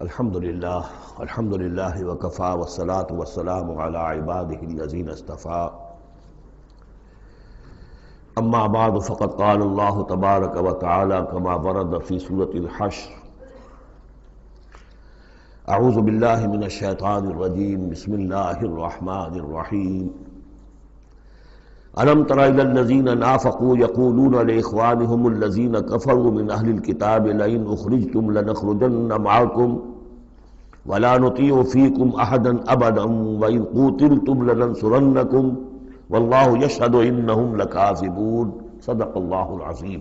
الحمدللہ وکفا والصلاة والسلام علی عبادہ الذین اصطفیٰ اما بعد فقد قال اللہ تبارک وتعالی کما ورد فی سورۃ الحشر اعوذ باللہ من الشیطان الرجیم بسم اللہ الرحمن الرحیم ألم تر إلى الذين نافقوا يقولون لإخوانهم الذين كفروا من أهل الكتاب لئن أخرجتم لنخرجن معكم ولا نطيع فيكم أحدا أبدا وإن قوتلتم لننصرنكم والله يشهد إنهم لكاذبون صدق الله العظيم۔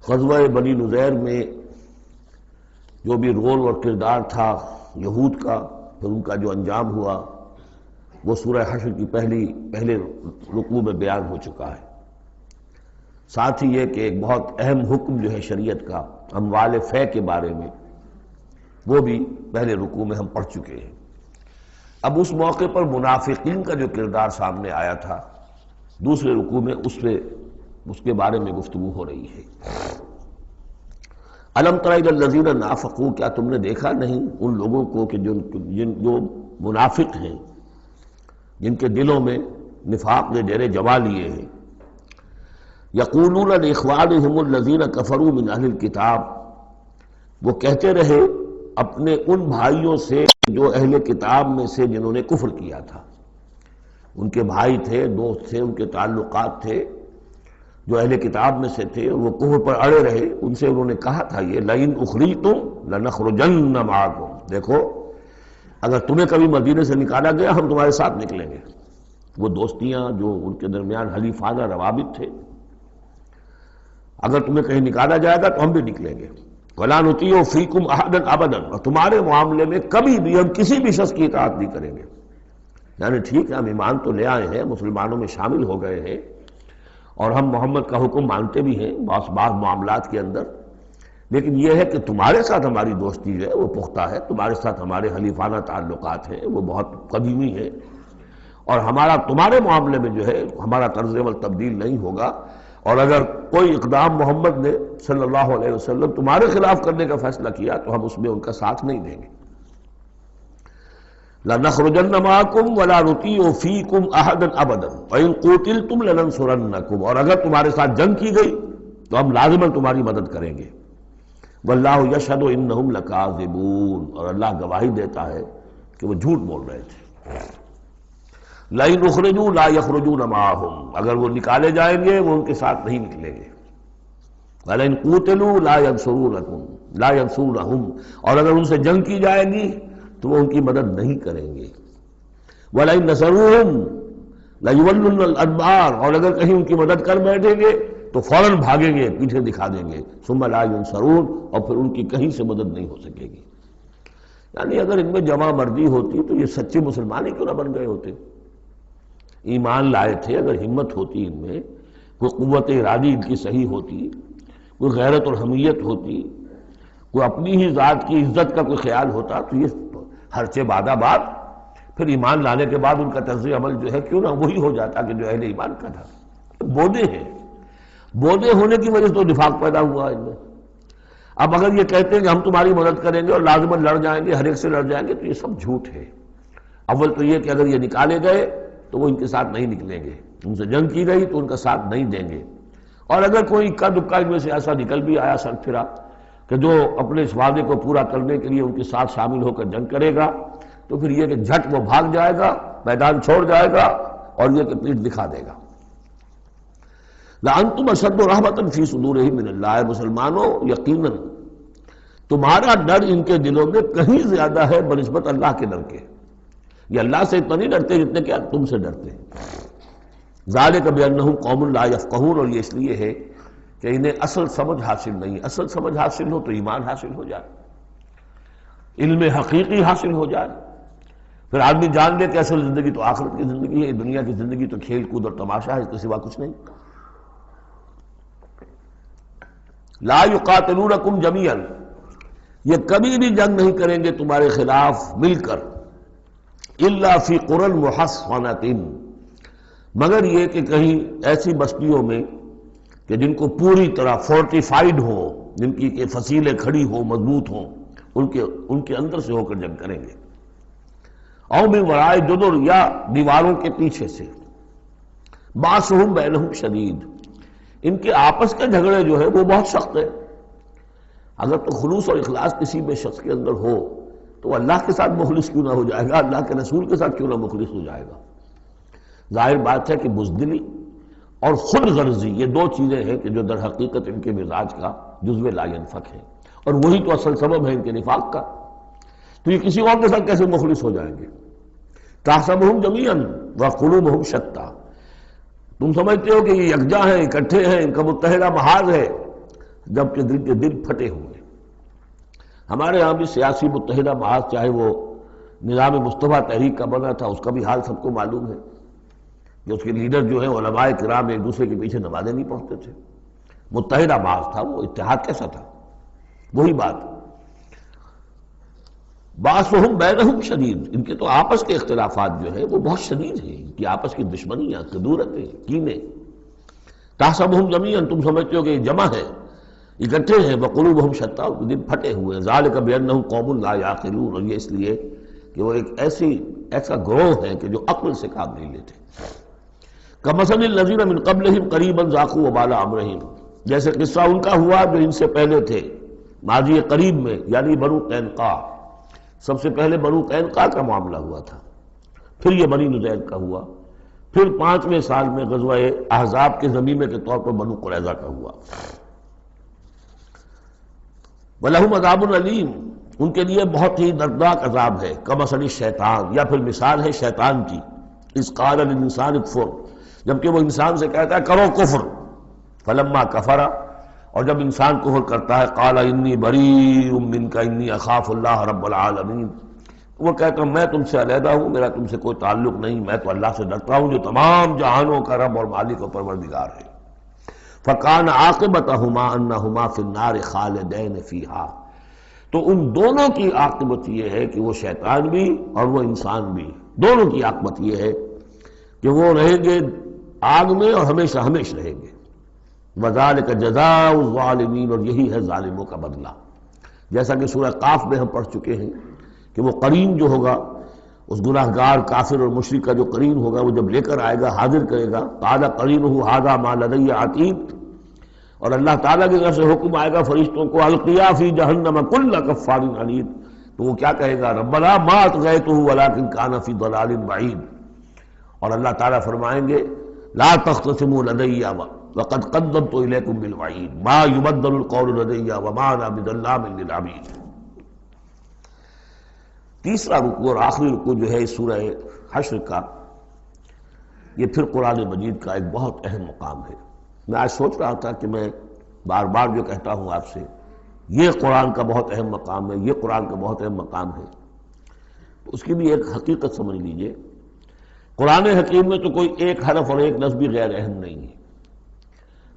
غزوہ بنی نذیر میں جو بھی رول اور کردار تھا یہود کا، پھر ان کا جو انجام ہوا، وہ سورہ حشر کی پہلے رکوع میں بیان ہو چکا ہے۔ ساتھ ہی یہ کہ ایک بہت اہم حکم جو ہے شریعت کا اموال فے کے بارے میں، وہ بھی پہلے رکوع میں ہم پڑھ چکے ہیں۔ اب اس موقع پر منافقین کا جو کردار سامنے آیا تھا دوسرے رکوع میں، اس کے بارے میں گفتگو ہو رہی ہے۔ الم تر الی الذین نافقوا، کیا تم نے دیکھا نہیں ان لوگوں کو کہ جو منافق ہیں، جن کے دلوں میں نفاق نے ڈیرے جما لیے ہیں۔ یقولون لاخوانہم الذین کفروا من اہل الکتاب، وہ کہتے رہے اپنے ان بھائیوں سے جو اہل کتاب میں سے جنہوں نے کفر کیا تھا، ان کے بھائی تھے، دوست تھے، ان کے تعلقات تھے جو اہل کتاب میں سے تھے، وہ کفر پر اڑے رہے۔ ان سے انہوں نے کہا تھا یہ لئن اخرجتم لنخرجن معکم، دیکھو اگر تمہیں کبھی مدینے سے نکالا گیا ہم تمہارے ساتھ نکلیں گے۔ وہ دوستیاں جو ان کے درمیان حلیفانہ روابط تھے، اگر تمہیں کہیں نکالا جائے گا تو ہم بھی نکلیں گے۔ وَلَا نُطِيعُ فِيكُمْ أَحَدًا أَبَدًا، اور تمہارے معاملے میں کبھی بھی ہم کسی بھی شخص کی اطاعت نہیں کریں گے۔ یعنی ٹھیک ہے، ہم ایمان تو لے آئے ہیں، مسلمانوں میں شامل ہو گئے ہیں، اور ہم محمد کا حکم مانتے بھی ہیں بعض معاملات کے اندر، لیکن یہ ہے کہ تمہارے ساتھ ہماری دوستی جو ہے وہ پختہ ہے، تمہارے ساتھ ہمارے حلیفانہ تعلقات ہیں وہ بہت قدیمی ہیں، اور ہمارا تمہارے معاملے میں جو ہے ہمارا طرز عمل تبدیل نہیں ہوگا، اور اگر کوئی اقدام محمد نے صلی اللہ علیہ وسلم تمہارے خلاف کرنے کا فیصلہ کیا تو ہم اس میں ان کا ساتھ نہیں دیں گے۔ لَنَخْرُجَنَّ مَعَكُمْ وَلَا نُطِيعُ فِيكُمْ أَحَدًا أَبَدًا وَإِن قُوتِلْتُمْ لَنَنصُرَنَّكُمْ، اور اگر تمہارے ساتھ جنگ کی گئی تو ہم لازماً تمہاری مدد کریں گے۔ واللہ یشہد انہم لکاذبون، اور اللہ گواہی دیتا ہے کہ وہ جھوٹ بول رہے تھے۔ لئن اخرجوا لا یخرجون معہم، اگر وہ نکالے جائیں گے وہ ان کے ساتھ نہیں نکلیں گے۔ ولئن قوتلوا لا ینصرونہم، اور اگر ان سے جنگ کی جائے گی تو وہ ان کی مدد نہیں کریں گے۔ ولئن نصروہم لیولن الادبار، اور اگر کہیں ان کی مدد کر بیٹھیں گے تو فوراً بھاگیں گے، پیچھے دکھا دیں گے۔ ثم لا ینصرون، اور پھر ان کی کہیں سے مدد نہیں ہو سکے گی۔ یعنی اگر ان میں جمع مردی ہوتی تو یہ سچے مسلمان ہی کیوں نہ بن گئے ہوتے؟ ایمان لائے تھے، اگر ہمت ہوتی ان میں، کوئی قوت ارادی ان کی صحیح ہوتی، کوئی غیرت اور حمیت ہوتی، کوئی اپنی ہی ذات کی عزت کا کوئی خیال ہوتا، تو یہ ہرچہ بعد بات پھر ایمان لانے کے بعد ان کا طرز عمل جو ہے کیوں نہ وہی ہو جاتا کہ جو اہل ایمان کا تھا۔ بودے ہیں، بودے ہونے کی وجہ سے تو نفاق پیدا ہوا ان میں۔ اب اگر یہ کہتے ہیں کہ ہم تمہاری مدد کریں گے اور لازماً لڑ جائیں گے، ہر ایک سے لڑ جائیں گے، تو یہ سب جھوٹ ہے۔ اول تو یہ کہ اگر یہ نکالے گئے تو وہ ان کے ساتھ نہیں نکلیں گے، ان سے جنگ کی گئی تو ان کا ساتھ نہیں دیں گے، اور اگر کوئی اکا دکا ان میں سے ایسا نکل بھی آیا سر پھرا کہ جو اپنے اس وعدے کو پورا کرنے کے لیے ان کے ساتھ شامل ہو کر جنگ کرے گا، تو پھر یہ کہ جھٹ وہ بھاگ جائے گا، میدان چھوڑ جائے گا، اور یہ کہ پیٹھ دکھا دے گا۔ لَأَنْتُمْ أَشَدُّ رَهْبَةً فِي صُدُورِهِم مِّنَ اللَّهِ، مسلمانوں یقیناً تمہارا ڈر ان کے دلوں میں کہیں زیادہ ہے بنسبت اللہ کے ڈر کے۔ یہ اللہ سے اتنا نہیں ڈرتے جتنے کہ تم سے ڈرتے ہیں۔ ذَلِكَ بِأَنَّهُمْ قَوْمٌ لَا يَفْقَهُونَ، اور یہ اس لیے ہے کہ انہیں اصل سمجھ حاصل نہیں۔ اصل سمجھ حاصل ہو تو ایمان حاصل ہو جائے، علم حقیقی حاصل ہو جائے، پھر آدمی جان لے کہ اصل زندگی تو آخرت کی زندگی ہے، دنیا کی زندگی تو کھیل کود اور تماشا ہے، اس کے سوا کچھ نہیں۔ لا یقاتلونکم جمیعا، یہ کبھی بھی جنگ نہیں کریں گے تمہارے خلاف مل کر، الا فی قری محصنۃ، مگر یہ کہ کہیں ایسی بستیوں میں کہ جن کو پوری طرح فورٹیفائیڈ ہو، جن کی کہ فصیلیں کھڑی ہوں، مضبوط ہوں، ان کے اندر سے ہو کر جنگ کریں گے۔ او من ورائے جدر، یا دیواروں کے پیچھے سے۔ باسہم بینہم شدید، ان کے آپس کے جھگڑے جو ہے وہ بہت سخت ہے۔ اگر تو خلوص اور اخلاص کسی میں شخص کے اندر ہو تو اللہ کے ساتھ مخلص کیوں نہ ہو جائے گا، اللہ کے رسول کے ساتھ کیوں نہ مخلص ہو جائے گا۔ ظاہر بات ہے کہ بزدلی اور خود غرضی یہ دو چیزیں ہیں کہ جو در حقیقت ان کے مزاج کا جزو لا ینفک ہے، اور وہی تو اصل سبب ہے ان کے نفاق کا۔ تو یہ کسی اور کے ساتھ کیسے مخلص ہو جائیں گے؟ تحسبہم جمیعا وقلوبہم شتیٰ، تم سمجھتے ہو کہ یہ یکجا ہیں، اکٹھے ہیں، ان کا متحدہ محاذ ہے، جبکہ دل کے دل پھٹے ہوئے۔ ہمارے ہاں بھی سیاسی متحدہ محاذ، چاہے وہ نظام مصطفیٰ تحریک کا بنا تھا، اس کا بھی حال سب کو معلوم ہے کہ اس کے لیڈر جو ہیں علماء کرام ایک دوسرے کے پیچھے نمازیں نہیں پڑھتے تھے۔ متحدہ محاذ تھا، وہ اتحاد کیسا تھا؟ وہی بات، باسہم بینہم شدید، ان کے تو آپس کے اختلافات جو ہیں وہ بہت شدید ہیں، ان کی آپس کی دشمنیاں، کدورتیں، کینے۔ تحسبہم جمیعا، تم سمجھتے ہو کہ یہ جمع ہے، اکٹھے ہیں، وقلوبہم شتیٰ، دل پھٹے ہوئے۔ ذالک بانہم قوم لا یعقلون، اور یہ اس لیے کہ وہ ایک ایسا گروہ ہے کہ جو عقل سے کام نہیں لیتے۔ کمثل الذین من قبلہم قریبا ذاقوا وبال امرہم، جیسے قصہ ان کا ہوا جو ان سے پہلے تھے ماضی قریب میں، یعنی بنو قینقاع۔ سب سے پہلے بنو قینقاع کا معاملہ ہوا تھا، پھر یہ بنی نضیر کا ہوا، پھر 5ویں سال میں غزوہ احزاب کے ضمیمے کے طور پر بنو قریظہ کا ہوا۔ وَلَهُمْ عَذَابٌ عَلِيمٌ، ان کے لیے بہت ہی دردناک عذاب ہے۔ کمثل الشیطان، یا پھر مثال ہے شیطان کی، اذ قال للانسان اکفر، جبکہ وہ انسان سے کہتا ہے کرو کفر، فلما کفر، اور جب انسان کفر کرتا ہے قال انی بریء منک انی اخاف اللہ رب العالمین، وہ کہتا ہے میں تم سے علیحدہ ہوں، میرا تم سے کوئی تعلق نہیں، میں تو اللہ سے ڈرتا ہوں جو تمام جہانوں کا رب اور مالک و پروردگار ہے۔ فکان عاقبتہما انہما فی النار خالدین فیہا، تو ان دونوں کی عاقبت یہ ہے کہ وہ شیطان بھی اور وہ انسان بھی، دونوں کی عاقبت یہ ہے کہ وہ رہیں گے آگ میں اور ہمیشہ ہمیشہ رہیں گے۔ وذالک جزاء الظالمین، اور یہی ہے ظالموں کا بدلہ، جیسا کہ سورہ قاف میں ہم پڑھ چکے ہیں کہ وہ قرین جو ہوگا، اس گناہگار کافر اور مشرک کا جو قرین ہوگا، وہ جب لے کر آئے گا، حاضر کرے گا، قال قرینہ ھذا ما لدی عتید، اور اللہ تعالیٰ کی طرف سے حکم آئے گا فرشتوں کو القیا فی جہنم کل کفار عنید، تو وہ کیا کہے گا؟ ربنا ما اطغیتہ ولکن کان فی ضلال بعید، اور اللہ تعالیٰ فرمائیں گے لا تختصموا لدی وقد قدمت الیکم بالوعید ما یبدل القول لدی وما انا بظلام للعبید۔ تیسرا رکوع اور آخری رکوع جو ہے اس سورہ حشر کا، یہ پھر قرآن مجید کا ایک بہت اہم مقام ہے۔ میں آج سوچ رہا تھا کہ میں بار بار جو کہتا ہوں آپ سے، یہ قرآن کا بہت اہم مقام ہے، یہ قرآن کا بہت اہم مقام ہے، تو اس کی بھی ایک حقیقت سمجھ لیجئے۔ قرآن حکیم میں تو کوئی ایک حرف اور ایک لفظ بھی غیر اہم نہیں ہے،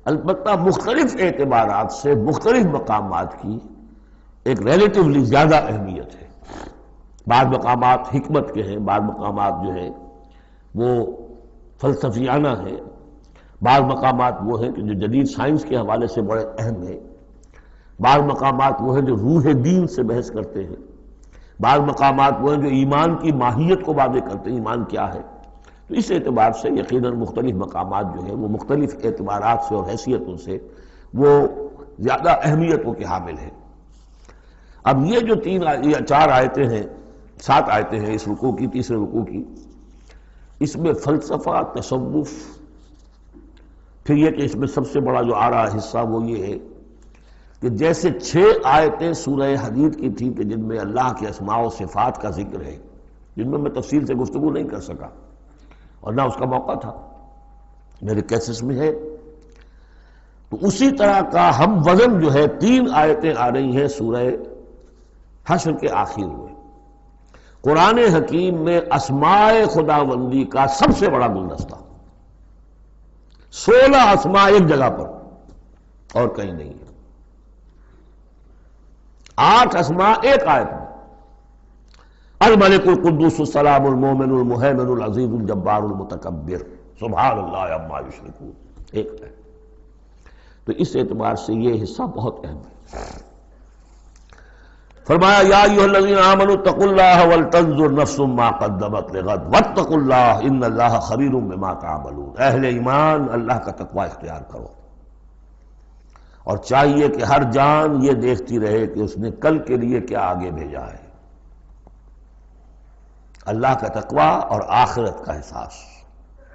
البتہ مختلف اعتبارات سے مختلف مقامات کی ایک ریلیٹیولی زیادہ اہمیت ہے۔ بعض مقامات حکمت کے ہیں، بعض مقامات جو ہیں وہ فلسفیانہ ہیں، بعض مقامات وہ ہیں کہ جو جدید سائنس کے حوالے سے بڑے اہم ہیں، بعض مقامات وہ ہیں جو روح دین سے بحث کرتے ہیں، بعض مقامات وہ ہیں جو ایمان کی ماہیت کو واضح کرتے ہیں، ایمان کیا ہے۔ تو اس اعتبار سے یقیناً مختلف مقامات جو ہیں وہ مختلف اعتبارات سے اور حیثیتوں سے وہ زیادہ اہمیتوں کے حامل ہیں۔ اب یہ جو 4 آیتیں ہیں، 7 آیتیں ہیں اس رکوع کی، تیسرے رکوع کی، اس میں فلسفہ، تصوف، پھر یہ کہ اس میں سب سے بڑا جو آ رہا حصہ وہ یہ ہے کہ جیسے 6 آیتیں سورہ حدید کی تھیں کہ جن میں اللہ کے اسماء و صفات کا ذکر ہے، جن میں تفصیل سے گفتگو نہیں کر سکا اور نہ اس کا موقع تھا، میرے کیسز میں ہے، تو اسی طرح کا ہم وزن جو ہے 3 آیتیں آ رہی ہیں سورہ حشر کے آخر میں۔ قرآن حکیم میں اسماء خداوندی کا سب سے بڑا گلدستہ، 16 اسماء ایک جگہ پر اور کہیں نہیں ہے، 8 اسماء ایک آیت میں، الملک القدوس السلام المومن المہیمن العزیز الجبار المتکبر سبحان اللہ عما یشرکون، ایک ہے۔ تو اس اعتبار سے یہ حصہ بہت اہم ہے۔ فرمایا یا ایھا الذین آمنوا اتقوا اللہ ولتنظر نفس ما قدمت لغد واتقوا اللہ ان اللہ خبیر بما تعملون۔ اہل ایمان اللہ کا تقوی اختیار کرو، اور چاہیے کہ ہر جان یہ دیکھتی رہے کہ اس نے کل کے لیے کیا آگے بھیجا ہے۔ اللہ کا تقوی اور آخرت کا احساس،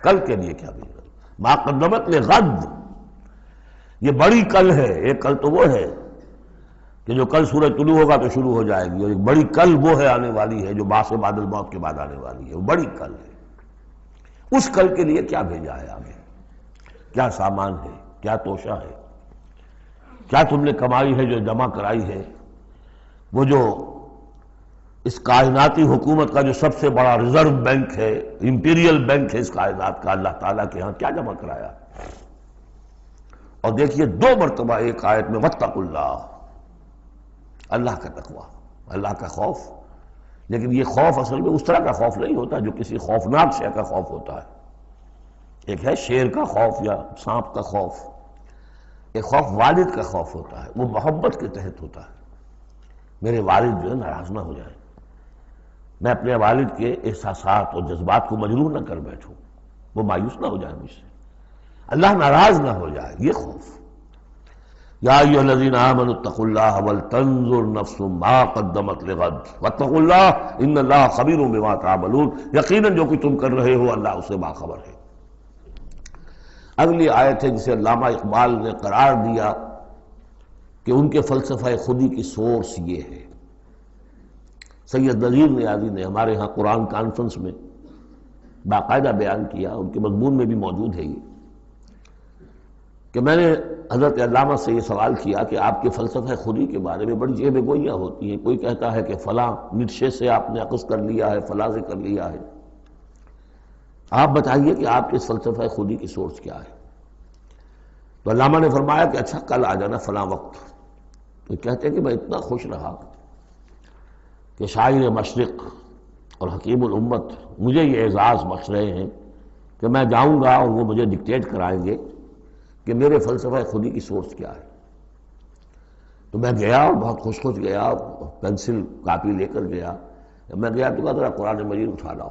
کل کے لیے کیا بھیجا، ما قدمت لغد، یہ بڑی کل ہے۔ ایک کل تو وہ ہے کہ جو کل سورج طلوع ہوگا تو شروع ہو جائے گی، اور ایک بڑی کل وہ ہے آنے والی ہے جو بعث بعد الموت کے بعد آنے والی ہے، وہ بڑی کل ہے۔ اس کل کے لیے کیا بھیجا ہے آگے، کیا سامان ہے، کیا توشہ ہے، کیا تم نے کمائی ہے جو جمع کرائی ہے۔ وہ جو اس کائناتی حکومت کا جو سب سے بڑا ریزرو بینک ہے، امپیریل بینک ہے اس کائنات کا، اللہ تعالیٰ کے ہاں کیا جمع کرایا۔ اور دیکھیے 2 مرتبہ ایک آیت میں واتقوا اللہ، اللہ کا تقوی، اللہ کا خوف۔ لیکن یہ خوف اصل میں اس طرح کا خوف نہیں ہوتا جو کسی خوفناک شے کا خوف ہوتا ہے۔ ایک ہے شیر کا خوف یا سانپ کا خوف، ایک خوف والد کا خوف ہوتا ہے، وہ محبت کے تحت ہوتا ہے۔ میرے والد جو ہے ناراض نہ ہو جائیں، میں اپنے والد کے احساسات اور جذبات کو مجروح نہ کر بیٹھوں، وہ مایوس نہ ہو جائے مجھ سے، اللہ ناراض نہ ہو جائے، یہ خوف۔ یا ایھا الذین آمنوا اتقوا اللہ ولتنظر نفس ما قدمت لغد واتقوا اللہ ان اللہ خبیر بما تعملون، یقیناً جو کچھ تم کر رہے ہو اللہ اسے باخبر ہے۔ اگلی آیت ہے جسے علامہ اقبال نے قرار دیا کہ ان کے فلسفہ خودی کی سورس یہ ہے۔ سید نذیر نیازی نے ہمارے ہاں قرآن کانفرنس میں باقاعدہ بیان کیا، ان کے مضمون میں بھی موجود ہے یہ، کہ میں نے حضرت علامہ سے یہ سوال کیا کہ آپ کے فلسفہ خودی کے بارے میں بڑی جیب گوئیاں ہوتی ہیں، کوئی کہتا ہے کہ فلاں نیٹشے سے آپ نے اخذ کر لیا ہے، فلاں سے کر لیا ہے، آپ بتائیے کہ آپ کے اس فلسفہ خودی کی سورس کیا ہے۔ تو علامہ نے فرمایا کہ اچھا کل آ جانا فلاں وقت۔ تو کہتے ہیں کہ میں اتنا خوش رہا کہ شاعر مشرق اور حکیم الامت مجھے یہ اعزاز بخش رہے ہیں کہ میں جاؤں گا اور وہ مجھے ڈکٹیٹ کرائیں گے کہ میرے فلسفہ خودی کی سورس کیا ہے۔ تو میں گیا اور بہت خوش گیا، پینسل کاپی لے کر گیا۔ جب میں گیا تو کہا ذرا قرآن مجید اٹھا لاؤ،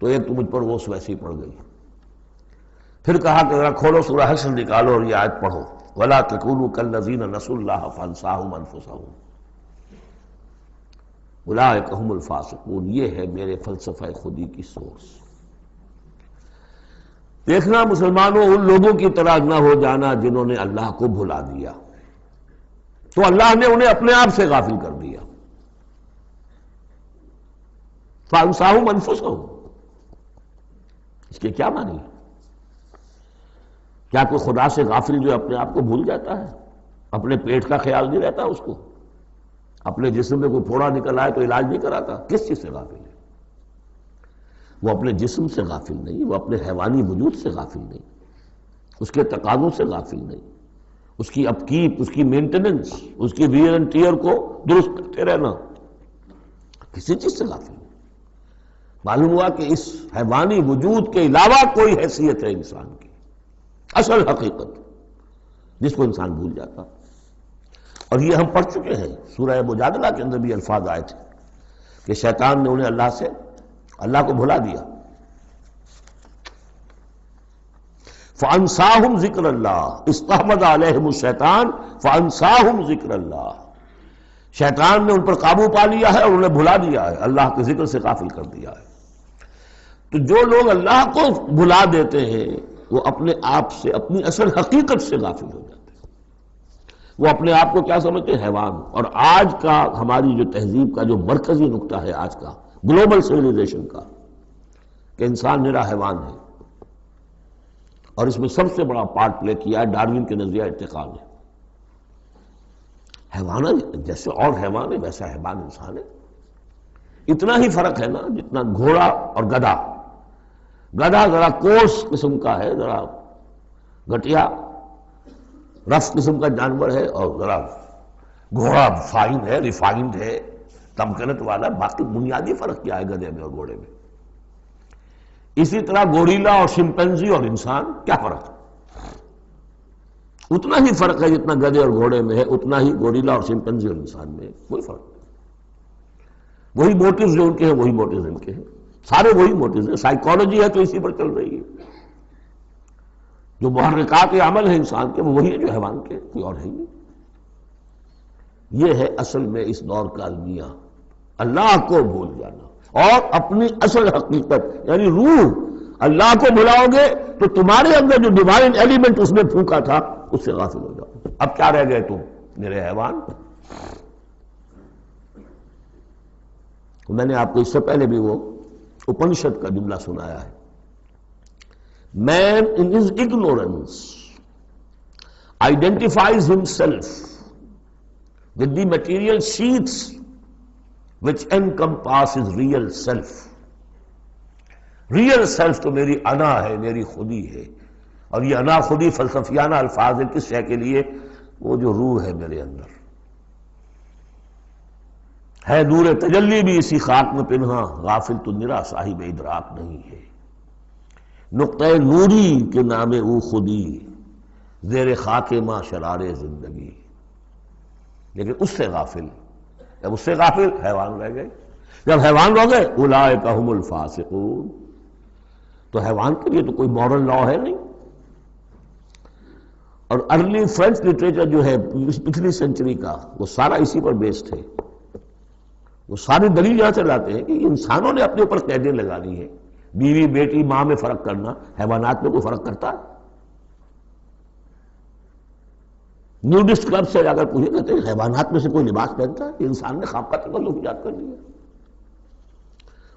تو ایک تو مجھ پر وہ ویسی پڑ گئی۔ پھر کہا کہ ذرا کھولو سورہ حشر نکالو اور یہ آیت پڑھو، وَلَا تَكُونُوا كَالَّذِينَ نَسُوا اللَّهَ فَأَنسَاهُمْ أَنفُسَهُمْ أُولَٰئِكَ هُمُ الْفَاسِقُونَ۔ یہ ہے میرے فلسفہ خودی کی سورس۔ دیکھنا مسلمانوں، ان لوگوں کی طرح نہ ہو جانا جنہوں نے اللہ کو بھلا دیا، تو اللہ نے انہیں اپنے آپ سے غافل کر دیا۔ فَأَنسَاهُمْ أَنفُسَهُمْ، اس کے کیا معنی ہے؟ کیا کوئی خدا سے غافل جو اپنے آپ کو بھول جاتا ہے؟ اپنے پیٹ کا خیال نہیں رہتا اس کو؟ اپنے جسم میں کوئی پھوڑا نکل آئے تو علاج نہیں کراتا؟ کس چیز سے غافل ہے؟ وہ اپنے جسم سے غافل نہیں، وہ اپنے حیوانی وجود سے غافل نہیں، اس کے تقاضوں سے غافل نہیں، اس کی اپ کیپ، اس کی مینٹیننس، اس کی ویئر اینڈ ٹیئر کو درست کرتے رہنا، کسی چیز سے غافل نہیں۔ معلوم ہوا کہ اس حیوانی وجود کے علاوہ کوئی حیثیت ہے انسان کی، اصل حقیقت جس کو انسان بھول جاتا۔ اور یہ ہم پڑھ چکے ہیں، سورہ مجادلہ کے اندر بھی الفاظ آئے تھے کہ شیطان نے انہیں اللہ کو بھلا دیا۔ فَأَنسَاهُمْ ذِكْرَ اللَّهِ اسْتَحْوَذَ عَلَيْهِمُ الشَّيْطَانُ فَأَنسَاهُمْ ذِكْرَ اللَّهِ، شیطان نے ان پر قابو پا لیا ہے اور انہیں بھلا دیا ہے، اللہ کے ذکر سے غافل کر دیا ہے۔ تو جو لوگ اللہ کو بھلا دیتے ہیں وہ اپنے آپ سے، اپنی اصل حقیقت سے غافل ہو جاتے ہیں۔ وہ اپنے آپ کو کیا سمجھتے ہیں؟ حیوان۔ اور آج کا ہماری جو تہذیب کا جو مرکزی نقطہ ہے آج کا گلوبل سویلائزیشن کا، کہ انسان نرا حیوان ہے، اور اس میں سب سے بڑا پارٹ پلے کیا ہے ڈاروین کے نظریہ ارتقاء نے۔ حیوان جیسے اور حیوان ہے ویسا حیوان انسان ہے، اتنا ہی فرق ہے نا جتنا گھوڑا اور گدھا۔ گدھا ذرا کوس قسم کا ہے، ذرا گھٹیا رف قسم کا جانور ہے، اور ذرا گھوڑا فائن ہے، ریفائنڈ ہے، تمکنت والا۔ باقی بنیادی فرق کیا ہے گدھے میں اور گھوڑے میں؟ اسی طرح گوریلا اور شمپینزی اور انسان، کیا فرق ہے؟ اتنا ہی فرق ہے جتنا گدھے اور گھوڑے میں ہے، اتنا ہی گوریلا اور چمپینزی اور انسان میں ہے، کوئی فرق نہیں۔ وہی موٹیوز جو ان کے ہیں وہی موٹیوز ان کے ہیں، سارے وہی موٹیوز ہیں۔ سائیکالوجی ہے تو اسی پر چل رہی ہے، جو محرکات عمل ہے انسان کے وہ وہی ہے جو حیوان کے، کوئی اور ہے ہی نہیں۔ یہ ہے اصل میں اس دور کا المیہ، اللہ کو بھول جانا اور اپنی اصل حقیقت یعنی روح۔ اللہ کو بھلاؤ گے تو تمہارے اندر جو ڈیوائن ایلیمنٹ اس نے پھونکا تھا اس سے غافل ہو جاؤ۔ اب کیا رہ گئے تم میرے حیوان؟ میں نے آپ کو اس سے پہلے بھی وہ اپنشد کا جملہ سنایا ہے، Man in his ignorance identifies himself with the material sheaths which encompass his real self. Real self تو میری انا ہے، میری خودی ہے، اور یہ انا خودی فلسفیانہ الفاظ ہے کس شے کے لیے؟ وہ جو روح ہے میرے اندر ہے، نور تجلی بھی اسی خاک میں پنہاں، غافل تو نرا صاحب ادراک نہیں ہے۔ نقطہ نوری کے نام او خودی، زیر خاک ماں شرار زندگی، لیکن اس سے غافل، جب اس سے غافل حیوان رہ گئے۔ جب حیوان رہ گئے اولئک ھم الفاسقون، تو حیوان کے لیے تو کوئی مورل لا ہے نہیں۔ اور ارلی فرینچ لٹریچر جو ہے پچھلی سینچری کا، وہ سارا اسی پر بیسڈ ہے۔ وہ ساری دلیل یہاں سے لاتے ہیں کہ انسانوں نے اپنے اوپر قیدیں لگانی ہے، بیوی بیٹی ماں میں فرق کرنا، حیوانات میں کوئی فرق کرتا ہے؟ نیوڈسٹ کلب سے اگر پوچھے کہتے ہیں حیوانات میں سے کوئی لباس پہنتا ہے؟ انسان نے خواب کا تکلف ایجاد کر لیا۔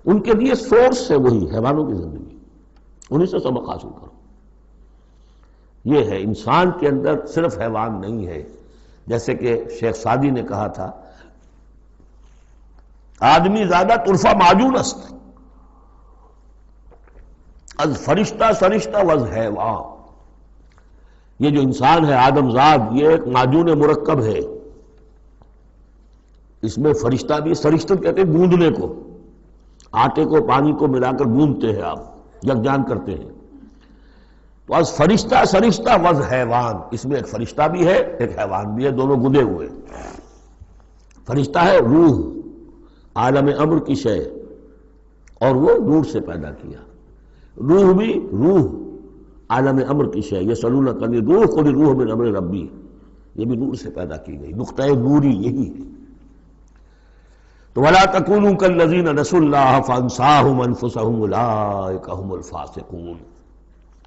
ان کے لیے سورس ہے وہی حیوانوں کی زندگی، انہی سے سبق حاصل کرو۔ یہ ہے انسان کے اندر صرف حیوان نہیں ہے، جیسے کہ شیخ سعدی نے کہا تھا آدمی زیادہ طرفہ معجون است از فرشتہ سرشتہ وز حیوان۔ یہ جو انسان ہے آدم زاد، یہ ایک معجون مرکب ہے، اس میں فرشتہ بھی، سرشتہ کہتے ہیں گوندنے کو، آٹے کو پانی کو ملا کر گوندتے ہیں آپ، یکجان کرتے ہیں، تو از فرشتہ سرشتہ وز حیوان، اس میں ایک فرشتہ بھی ہے ایک حیوان بھی ہے، دونوں گدے ہوئے۔ فرشتہ ہے روح، عالم امر کی شے، اور وہ نور سے پیدا کیا۔ روح بھی روح عالم امر کی شے، یسألونک عن الروح قل الروح من امر ربی، یہ بھی نور سے پیدا کی گئی، نقطہ نوری یہی ہے۔ تو وَلَا تَكُونُوا كَالَّذِينَ نَسُوا اللَّهَ فَأَنسَاهُمْ أَنفُسَهُمْ أُولَئِكَ هُمُ الْفَاسِقُونَ۔